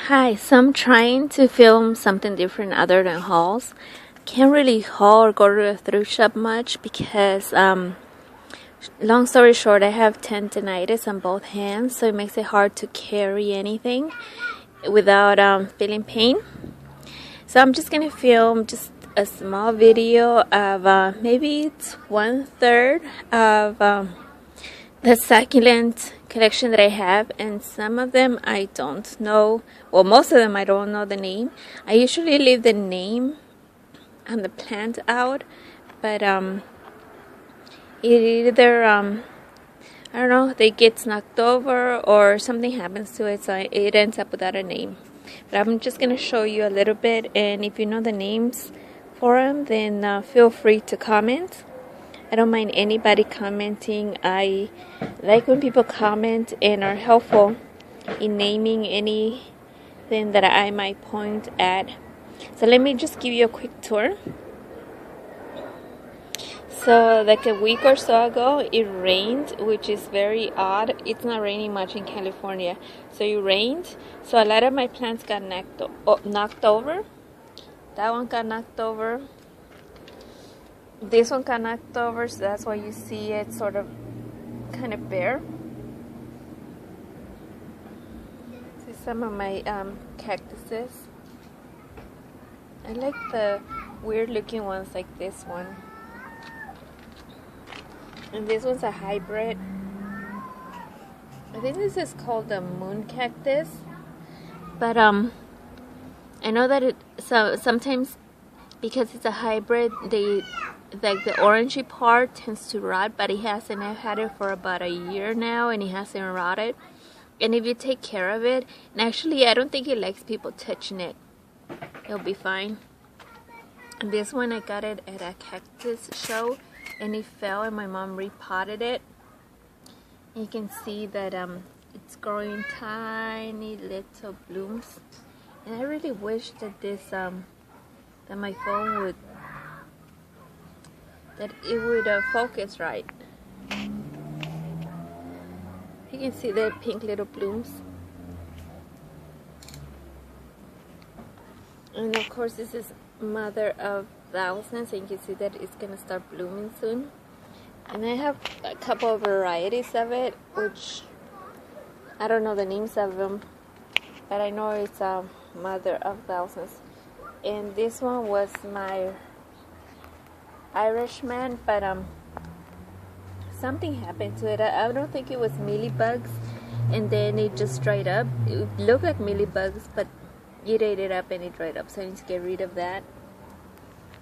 Hi, so I'm trying to film something different other than hauls. Can't really haul or go to a thrift shop much because, long story short, I have tendinitis on both hands, so it makes it hard to carry anything without feeling pain. So I'm just gonna film just a small video of maybe it's 1/3 of the succulent collection that I have, and some of them I don't know. Well, most of them I don't know the name. I usually leave the name on the plant out, but it either I don't know, they get knocked over or something happens to it, so it ends up without a name. But I'm just gonna show you a little bit, and if you know the names for them, then feel free to comment. I don't mind anybody commenting. I like when people comment and are helpful in naming anything that I might point at. So let me just give you a quick tour. So like a week or so ago, it rained, which is very odd. It's not raining much in California. So it rained. So a lot of my plants got knocked over. That one got knocked over. This one got knocked over, so that's why you see it sort of kind of bare. See some of my cactuses. I like the weird looking ones like this one. And this one's a hybrid. I think this is called the moon cactus. But I know that sometimes because it's a hybrid, like the orangey part tends to rot, but it hasn't. I've had it for about a year now and it hasn't rotted. And if you take care of it, and actually I don't think it likes people touching it, it'll be fine. And this one I got it at a cactus show and it fell and my mom repotted it. You can see that it's growing tiny little blooms. And I really wish that that my phone would focus right. You can see the pink little blooms. And of course this is mother of thousands, and you can see that it's gonna start blooming soon. And I have a couple of varieties of it, which I don't know the names of them, but I know it's a mother of thousands. And this one was my Irishman, but something happened to it. I don't think it was mealybugs, and then it just dried up. It looked like mealybugs, but it ate it up and it dried up, so I need to get rid of that.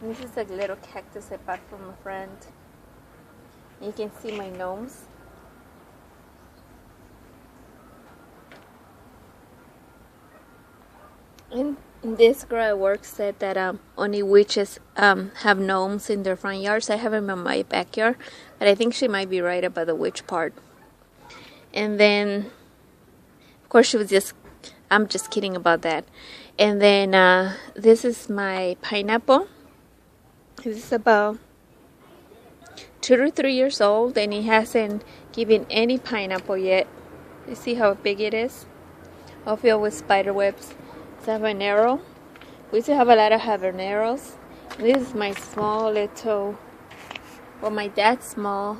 And this is a little cactus I bought from a friend. You can see my gnomes. And this girl at work said that only witches have gnomes in their front yards. I have them in my backyard, but I think she might be right about the witch part. And then, of course, I'm just kidding about that. And then this is my pineapple. This is about 2 to 3 years old, and it hasn't given any pineapple yet. You see how big it is? All filled with spider webs. It's a habanero. We used to have a lot of habaneros. This is my small little, well, my dad's small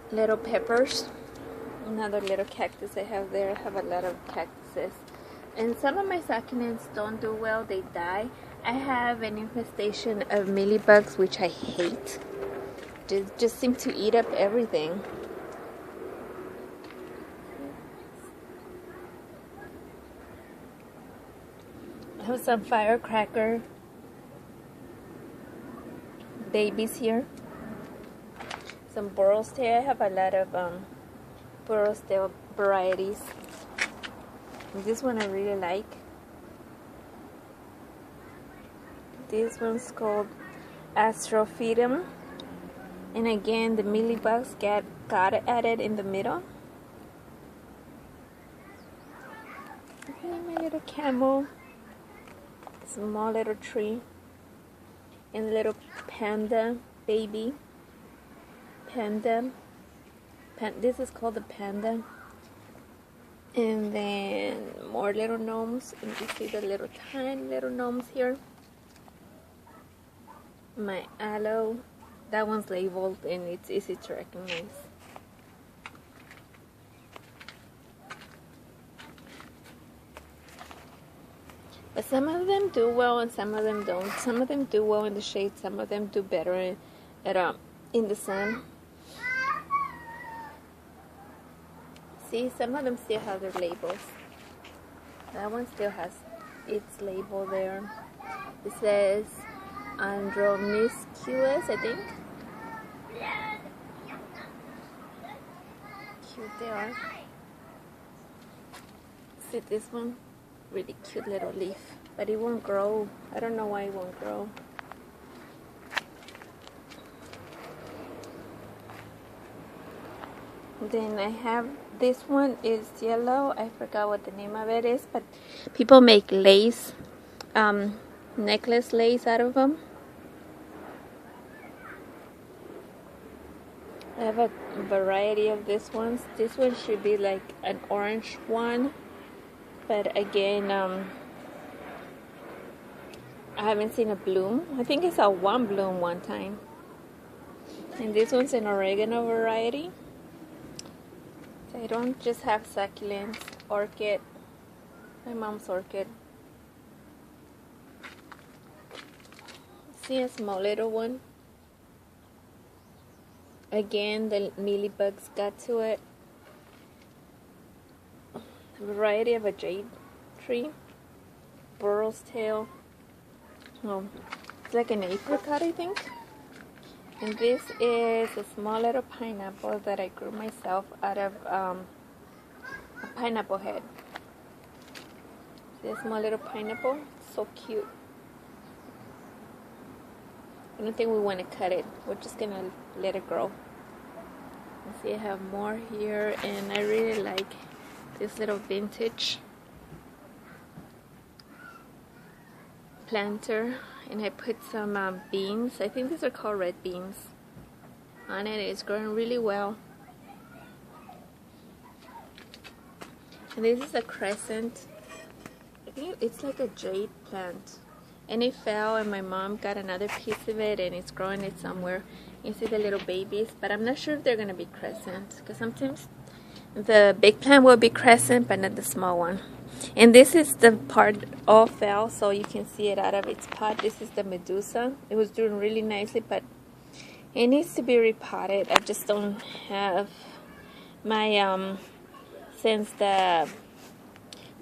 little peppers. Another little cactus I have there. I have a lot of cactuses. And some of my succulents don't do well, they die. I have an infestation of mealybugs, which I hate. They just seem to eat up everything. I have some firecracker babies here. Some burlstay. I have a lot of burlstay varieties. This one I really like. This one's called Astrophytum. And again, the mealybugs got at it in the middle. Okay, my little camel. Small little tree. And little panda baby. Panda. This is called the panda. And then more little gnomes, and you see the little tiny little gnomes here. My aloe, that one's labeled and it's easy to recognize. But some of them do well and some of them don't. Some of them do well in the shade, some of them do better in the sun. See, some of them still have their labels. That one still has its label there. It says Andromiscuous, I think. Cute they are. See this one? Really cute little leaf, but it won't grow. I don't know why it won't grow. Then I have this one is yellow. I forgot what the name of it is, but people make lace, necklace lace out of them. I have a variety of these ones. This one should be like an orange one. But again, I haven't seen a bloom. I think I saw one bloom one time. And this one's an oregano variety. So I don't just have succulents, orchid, my mom's orchid. See a small little one. Again, the mealybugs got to it. A variety of a jade tree, burrow's tail. Oh, it's like an apricot, I think. And this is a small little pineapple that I grew myself out of a pineapple head. See a small little pineapple? So cute. I don't think we want to cut it. We're just gonna let it grow. And see, I have more here, and I really like this little vintage planter, and I put some beans, I think these are called red beans, on it. It's growing really well. And this is a crescent. I think it's like a jade plant, and it fell and my mom got another piece of it and it's growing it somewhere. You see the little babies, but I'm not sure if they're gonna be crescent, because sometimes the big plant will be crescent, but not the small one. And this is the part all fell, so you can see it out of its pot. This is the Medusa. It was doing really nicely, but it needs to be repotted. I just don't have my, since the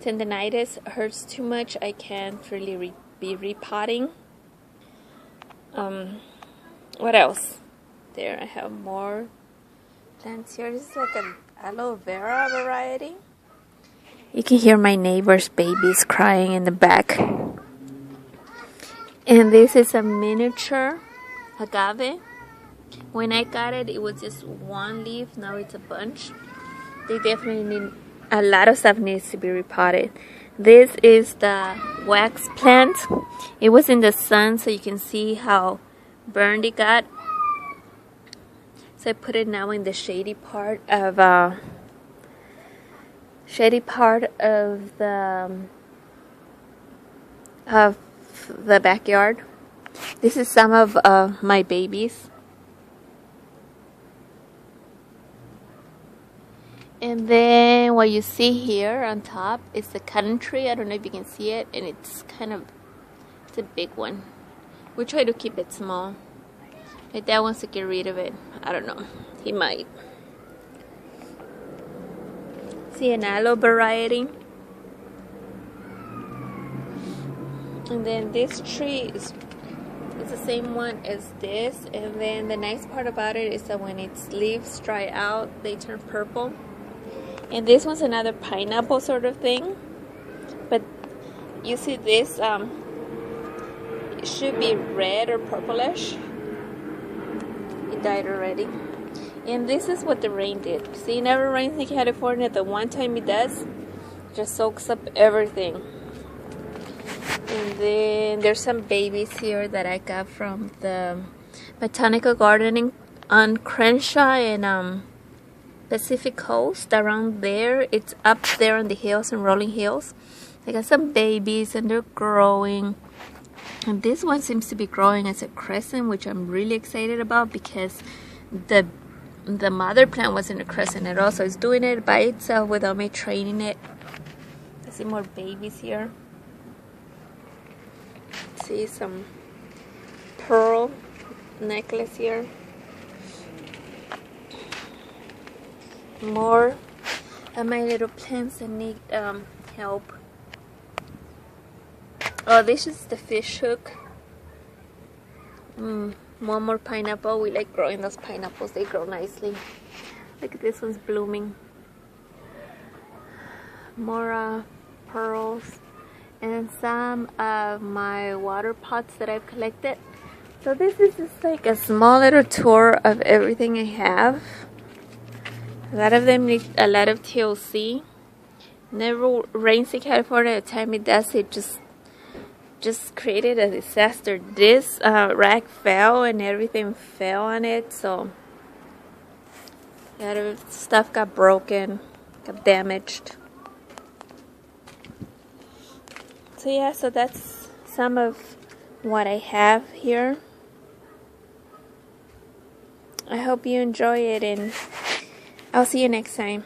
tendinitis hurts too much, I can't really be repotting. What else? There, I have more plants here. This is like an aloe vera variety. You can hear my neighbor's babies crying in the back. And this is a miniature agave. When I got it, it was just one leaf. Now it's a bunch. They definitely need, a lot of stuff needs to be repotted. This is the wax plant. It was in the sun, so you can see how burned it got. So I put it now in the shady part of the backyard. This is some of my babies. And then what you see here on top is the cotton tree. I don't know if you can see it, and it's a big one. We try to keep it small. My dad wants to get rid of it. I don't know. He might. See an aloe variety. And then this tree is the same one as this. And then the nice part about it is that when its leaves dry out, they turn purple. And this one's another pineapple sort of thing. But you see this, it should be red or purplish. It died already. And this is what the rain did. See, it never rains in California. The one time it does, it just soaks up everything. And then there's some babies here that I got from the botanical gardening on Crenshaw and Pacific Coast, around there. It's up there on the hills and rolling hills. I got some babies and they're growing. And this one seems to be growing as a crescent, which I'm really excited about because the mother plant wasn't a crescent at all. So it's doing it by itself without me training it. I see more babies here. See some pearl necklace here. More of my little plants that need help. Oh, this is the fish hook. One more pineapple. We like growing those pineapples. They grow nicely. Look at this one's blooming. More pearls. And some of my water pots that I've collected. So this is just like a small little tour of everything I have. A lot of them need a lot of TLC. Never rains in California. The time it does, it just created a disaster. This rack fell and everything fell on it, so a lot of stuff got broken, got damaged. So yeah, so that's some of what I have here. I hope you enjoy it, and I'll see you next time.